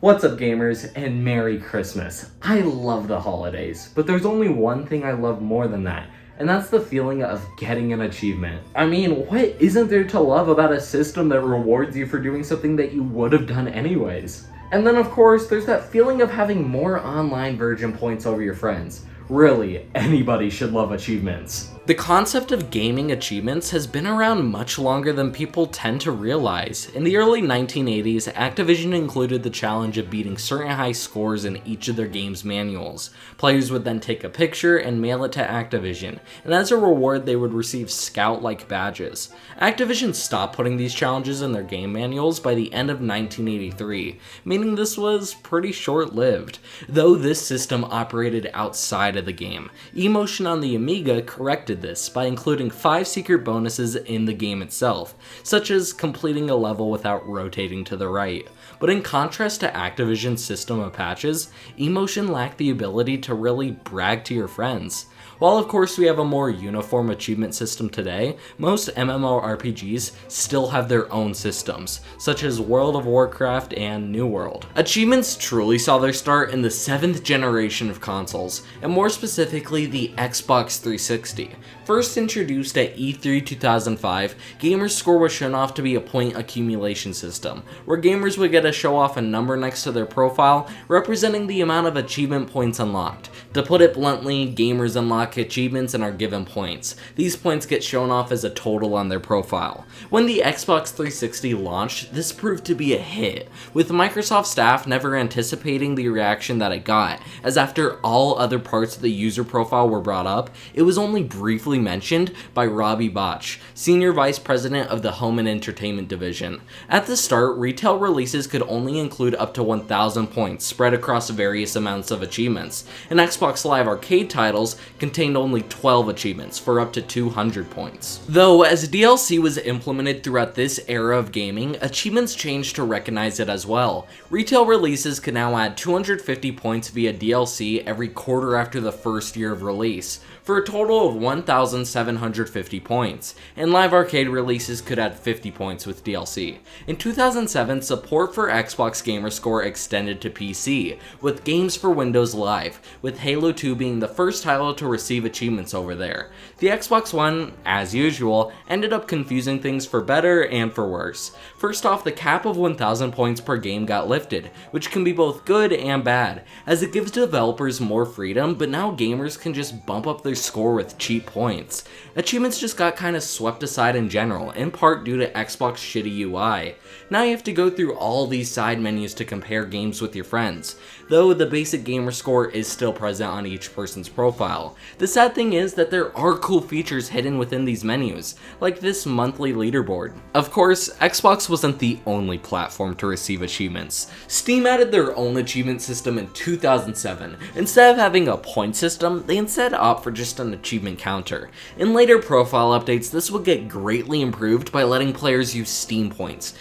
What's up, gamers, and Merry Christmas. I love the holidays, but there's only one thing I love more than that, and that's the feeling of getting an achievement. I mean, what isn't there to love about a system that rewards you for doing something that you would have done anyways? And then of course, there's that feeling of having more online virgin points over your friends. Really, anybody should love achievements. The concept of gaming achievements has been around much longer than people tend to realize. In the early 1980s, Activision included the challenge of beating certain high scores in each of their game's manuals. Players would then take a picture and mail it to Activision, and as a reward they would receive scout-like badges. Activision stopped putting these challenges in their game manuals by the end of 1983, meaning this was pretty short-lived. Though this system operated outside of the game, eMotion on the Amiga corrected this by including 5 secret bonuses in the game itself, such as completing a level without rotating to the right. But in contrast to Activision's system of patches, eMotion lacked the ability to really brag to your friends. While of course we have a more uniform achievement system today, most MMORPGs still have their own systems, such as World of Warcraft and New World. Achievements truly saw their start in the 7th generation of consoles, and more specifically the Xbox 360. First introduced at E3 2005, Gamers Score was shown off to be a point accumulation system, where gamers would get to show off a number next to their profile representing the amount of achievement points unlocked. To put it bluntly, gamers unlock achievements and are given points. These points get shown off as a total on their profile. When the Xbox 360 launched, this proved to be a hit, with Microsoft staff never anticipating the reaction that it got, as after all other parts of the user profile were brought up, it was only briefly mentioned by Robbie Botch, Senior Vice President of the Home and Entertainment Division. At the start, retail releases could only include up to 1,000 points spread across various amounts of achievements, and Xbox Live Arcade titles contained only 12 achievements for up to 200 points. Though, as DLC was implemented throughout this era of gaming, achievements changed to recognize it as well. Retail releases could now add 250 points via DLC every quarter after the first year of release, for a total of 1,750 points, and Live Arcade releases could add 50 points with DLC. In 2007, support for Xbox Gamerscore extended to PC, with Games for Windows Live, with Halo 2 being the first title to receive achievements over there. The Xbox One, as usual, ended up confusing things for better and for worse. First off, the cap of 1,000 points per game got lifted, which can be both good and bad, as it gives developers more freedom, but now gamers can just bump up their score with cheap points. Achievements just got kinda swept aside in general, in part due to Xbox shitty UI. Now you have to go through all these side menus to compare games with your friends, though the basic gamer score is still present on each person's profile. The sad thing is that there are cool features hidden within these menus, like this monthly leaderboard. Of course, Xbox wasn't the only platform to receive achievements. Steam added their own achievement system in 2007. Instead of having a point system, they instead opt for just an achievement counter. In later profile updates, this would get greatly improved by letting players use Steam points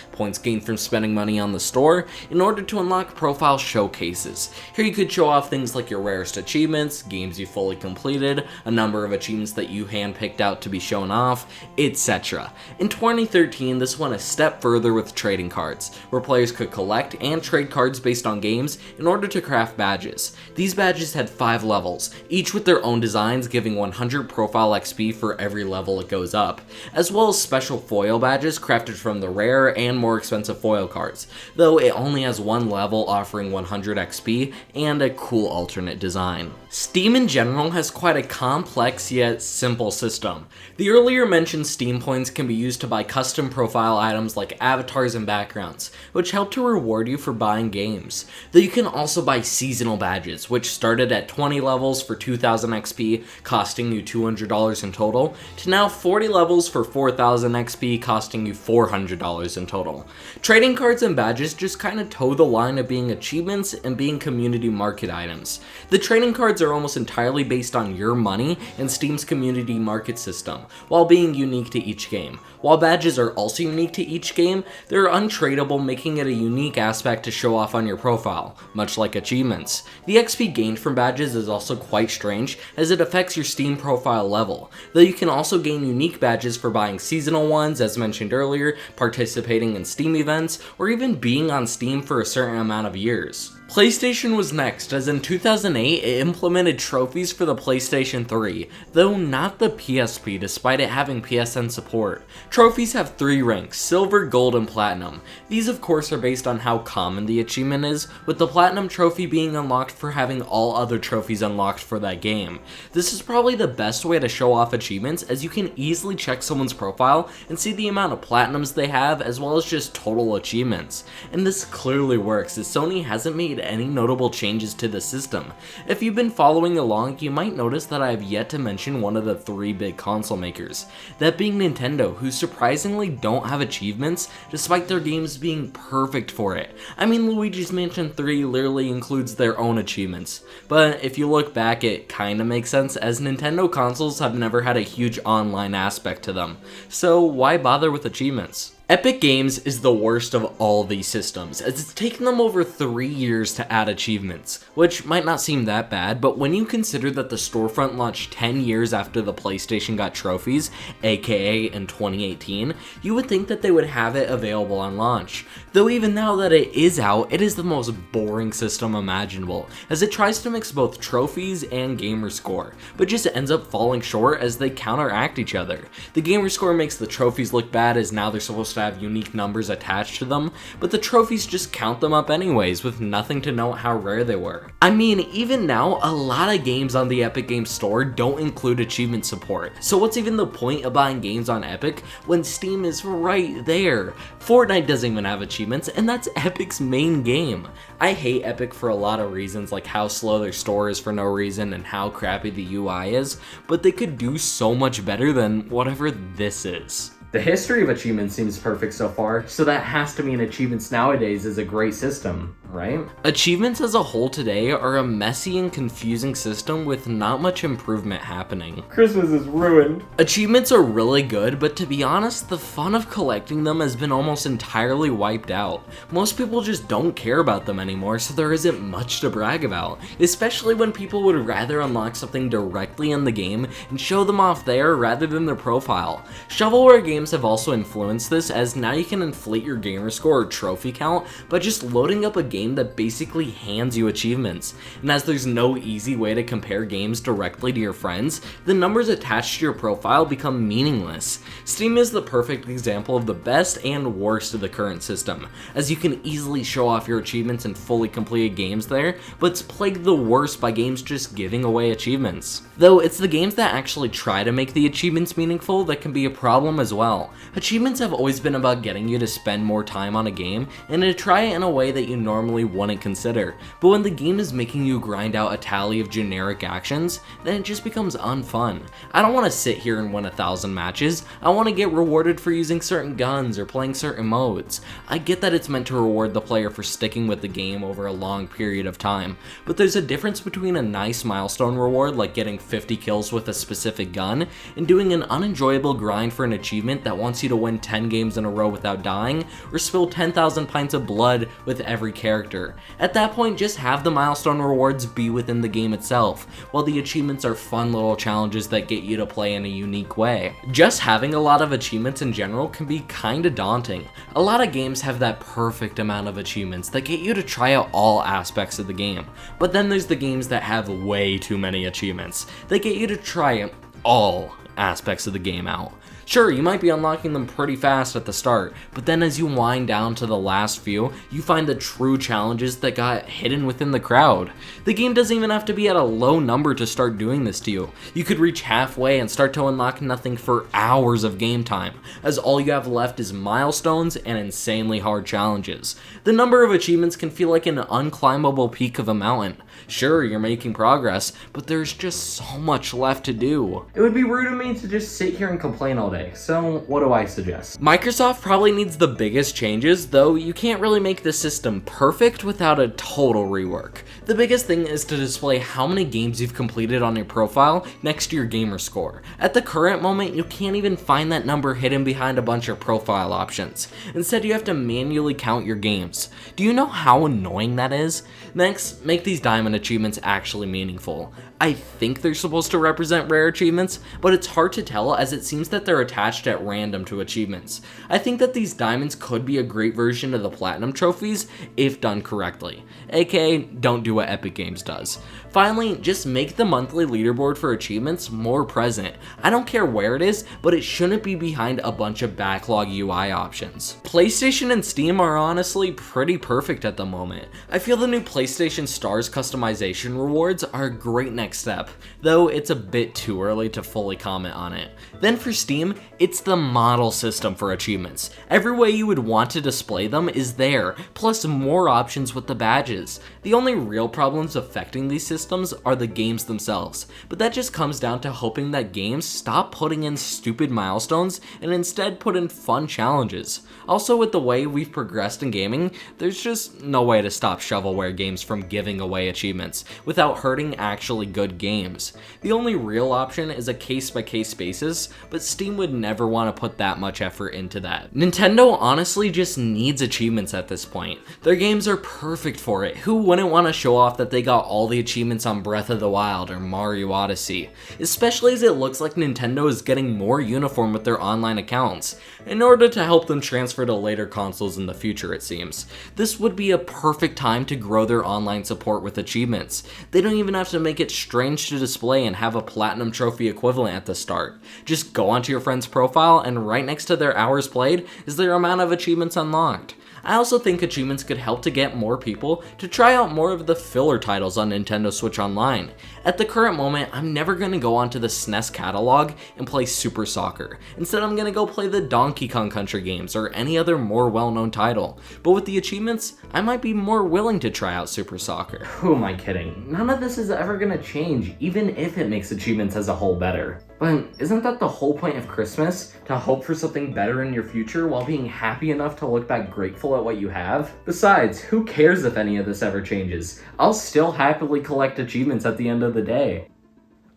gained from spending money on the store, in order to unlock profile showcases. Here you could show off things like your rarest achievements, games you fully completed, a number of achievements that you handpicked out to be shown off, etc. In 2013, this went a step further with trading cards, where players could collect and trade cards based on games in order to craft badges. These badges had 5 levels, each with their own designs giving 100 profile XP for every level it goes up, as well as special foil badges crafted from the rare and more expensive foil cards, though it only has one level offering 100 XP and a cool alternate design. Steam in general has quite a complex yet simple system. The earlier mentioned Steam points can be used to buy custom profile items like avatars and backgrounds, which help to reward you for buying games. Though you can also buy seasonal badges, which started at 20 levels for 2,000 XP, costing you $200 in total, to now 40 levels for 4,000 XP, costing you $400 in total. Trading cards and badges just kinda toe the line of being achievements and being community market items. The trading cards are almost entirely based on your money and Steam's community market system, while being unique to each game. While badges are also unique to each game, they're untradeable, making it a unique aspect to show off on your profile, much like achievements. The XP gained from badges is also quite strange, as it affects your Steam profile level, though you can also gain unique badges for buying seasonal ones, as mentioned earlier, participating in Steam events, or even being being on Steam for a certain amount of years. PlayStation was next, as in 2008 it implemented trophies for the PlayStation 3, though not the PSP despite it having PSN support. Trophies have 3 ranks: Silver, Gold, and Platinum. These of course are based on how common the achievement is, with the Platinum trophy being unlocked for having all other trophies unlocked for that game. This is probably the best way to show off achievements, as you can easily check someone's profile and see the amount of Platinums they have as well as just total achievements. And this clearly works, as Sony hasn't made any notable changes to the system. If you've been following along, you might notice that I have yet to mention one of the 3 big console makers, that being Nintendo, who surprisingly don't have achievements despite their games being perfect for it. I mean, Luigi's Mansion 3 literally includes their own achievements, but if you look back it kinda makes sense, as Nintendo consoles have never had a huge online aspect to them, so why bother with achievements? Epic Games is the worst of all these systems, as it's taken them over 3 years to add achievements, which might not seem that bad, but when you consider that the storefront launched 10 years after the PlayStation got trophies, aka in 2018, you would think that they would have it available on launch. Though even now that it is out, it is the most boring system imaginable, as it tries to mix both trophies and gamer score, but just ends up falling short as they counteract each other. The gamer score makes the trophies look bad, as now they're supposed to have unique numbers attached to them, but the trophies just count them up anyways, with nothing to note how rare they were. I mean, even now, a lot of games on the Epic Games Store don't include achievement support, so what's even the point of buying games on Epic when Steam is right there? Fortnite doesn't even have achievements, and that's Epic's main game. I hate Epic for a lot of reasons, like how slow their store is for no reason and how crappy the UI is, but they could do so much better than whatever this is. The history of achievements seems perfect so far, so that has to mean achievements nowadays is a great system, right? Achievements as a whole today are a messy and confusing system with not much improvement happening. Christmas is ruined. Achievements are really good, but to be honest, the fun of collecting them has been almost entirely wiped out. Most people just don't care about them anymore, so there isn't much to brag about, especially when people would rather unlock something directly in the game and show them off there rather than their profile. Shovelware games have also influenced this, as now you can inflate your gamer score or trophy count by just loading up a game that basically hands you achievements. And as there's no easy way to compare games directly to your friends, the numbers attached to your profile become meaningless. Steam is the perfect example of the best and worst of the current system, as you can easily show off your achievements and fully completed games there, but it's plagued the worst by games just giving away achievements. Though it's the games that actually try to make the achievements meaningful that can be a problem as well. Achievements have always been about getting you to spend more time on a game and to try it in a way that you normally wouldn't consider, but when the game is making you grind out a tally of generic actions, then it just becomes unfun. I don't want to sit here and win 1,000 matches, I want to get rewarded for using certain guns or playing certain modes. I get that it's meant to reward the player for sticking with the game over a long period of time, but there's a difference between a nice milestone reward like getting 50 kills with a specific gun and doing an unenjoyable grind for an achievement that wants you to win 10 games in a row without dying, or spill 10,000 pints of blood with every character. At that point, just have the milestone rewards be within the game itself, while the achievements are fun little challenges that get you to play in a unique way. Just having a lot of achievements in general can be kinda daunting. A lot of games have that perfect amount of achievements that get you to try out all aspects of the game, but then there's the games that have way too many achievements that get you to try all aspects of the game out. Sure, you might be unlocking them pretty fast at the start, but then as you wind down to the last few, you find the true challenges that got hidden within the crowd. The game doesn't even have to be at a low number to start doing this to you. You could reach halfway and start to unlock nothing for hours of game time, as all you have left is milestones and insanely hard challenges. The number of achievements can feel like an unclimbable peak of a mountain. Sure, you're making progress, but there's just so much left to do. It would be rude of me to just sit here and complain all day, so what do I suggest? Microsoft probably needs the biggest changes, though you can't really make the system perfect without a total rework. The biggest thing is to display how many games you've completed on your profile next to your gamer score. At the current moment, you can't even find that number hidden behind a bunch of profile options. Instead, you have to manually count your games. Do you know how annoying that is? Next, make these diamond achievements actually meaningful. I think they're supposed to represent rare achievements, but it's hard to tell as it seems that they're attached at random to achievements. I think that these diamonds could be a great version of the platinum trophies if done correctly, aka don't do what Epic Games does. Finally, just make the monthly leaderboard for achievements more present. I don't care where it is, but it shouldn't be behind a bunch of backlog UI options. PlayStation and Steam are honestly pretty perfect at the moment. I feel the new PlayStation Stars customization rewards are a great next step, though it's a bit too early to fully comment on it. Then for Steam, it's the model system for achievements. Every way you would want to display them is there, plus more options with the badges. The only real problems affecting these systems are the games themselves, but that just comes down to hoping that games stop putting in stupid milestones and instead put in fun challenges. Also, with the way we've progressed in gaming, there's just no way to stop shovelware games from giving away achievements without hurting actually good games. The only real option is a case-by-case basis, but Steam would never want to put that much effort into that. Nintendo honestly just needs achievements at this point. Their games are perfect for it. Who wouldn't want to show off that they got all the achievements on Breath of the Wild or Mario Odyssey? Especially as it looks like Nintendo is getting more uniform with their online accounts, in order to help them transfer to later consoles in the future, it seems. This would be a perfect time to grow their online support with achievements. They don't even have to make it strange to display and have a platinum trophy equivalent at the start. Just go onto your friend's profile and right next to their hours played is their amount of achievements unlocked. I also think achievements could help to get more people to try out more of the filler titles on Nintendo Switch Online. At the current moment, I'm never going to go onto the SNES catalog and play Super Soccer. Instead, I'm going to go play the Donkey Kong Country games or any other more well-known title. But with the achievements, I might be more willing to try out Super Soccer. Who am I kidding? None of this is ever gonna change, even if it makes achievements as a whole better. But isn't that the whole point of Christmas? To hope for something better in your future while being happy enough to look back grateful at what you have? Besides, who cares if any of this ever changes? I'll still happily collect achievements at the end of the day.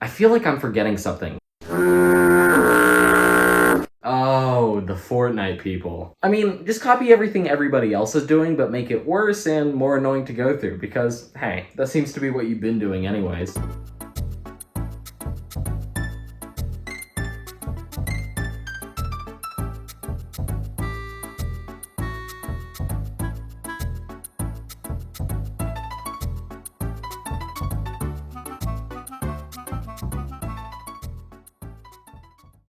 I feel like I'm forgetting something. Oh, the Fortnite people. I mean, just copy everything everybody else is doing, but make it worse and more annoying to go through, because, hey, that seems to be what you've been doing anyways.